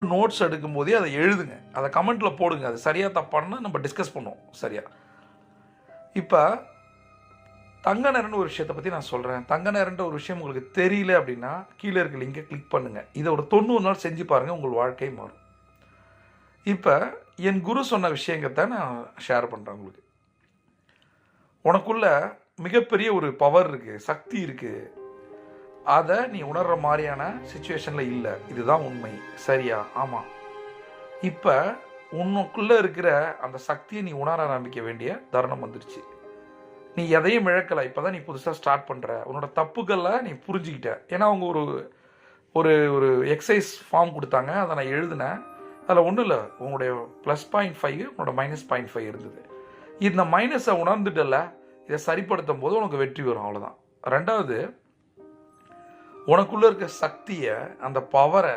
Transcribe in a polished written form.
Notes எடுக்கும் போதே அதை எழுதுங்க, அதை கமெண்ட்டில் போடுங்க. அது சரியாக தப்பானா நம்ம டிஸ்கஸ் பண்ணுவோம். சரியா? இப்போ தங்க நேரம்னு ஒரு விஷயத்தை பற்றி நான் சொல்கிறேன். தங்க நேரன்ற ஒரு விஷயம் உங்களுக்கு தெரியல அப்படின்னா கீழே இருக்க லிங்கை கிளிக் பண்ணுங்கள். இதை ஒரு 90 நாள் செஞ்சு பாருங்கள், உங்கள் வாழ்க்கை மாறும். இப்போ என் குரு சொன்ன விஷயங்கத்தை நான் ஷேர் பண்ணுறேன் உங்களுக்கு. உனக்குள்ள மிகப்பெரிய ஒரு பவர் இருக்குது, சக்தி இருக்குது. அதை நீ உணர்கிற மாதிரியான சுச்சுவேஷனில் இல்லை. இதுதான் உண்மை. சரியா? ஆமாம். இப்போ உனக்குள்ளே இருக்கிற அந்த சக்தியை நீ உணர ஆரம்பிக்க வேண்டிய தருணம் வந்துடுச்சு. நீ எதையும் இழக்கலை. இப்போ தான் நீ புதுசாக ஸ்டார்ட் பண்ணுற. உன்னோட தப்புக்களில் நீ புரிஞ்சுக்கிட்ட. ஏன்னா அவங்க ஒரு ஒரு ஒரு எக்ஸசைஸ் ஃபார்ம் கொடுத்தாங்க, அதை நான் எழுதினேன். அதில் ஒன்றும் இல்லை, உங்களுடைய +0.5 உன்னோட -0.5 இருந்தது. இந்த மைனஸை உணர்ந்துட்டல, இதை சரிப்படுத்தும் போது உனக்கு வெற்றி வரும். அவ்வளோதான். ரெண்டாவது, உனக்குள்ளே இருக்க சக்தியை, அந்த பவரை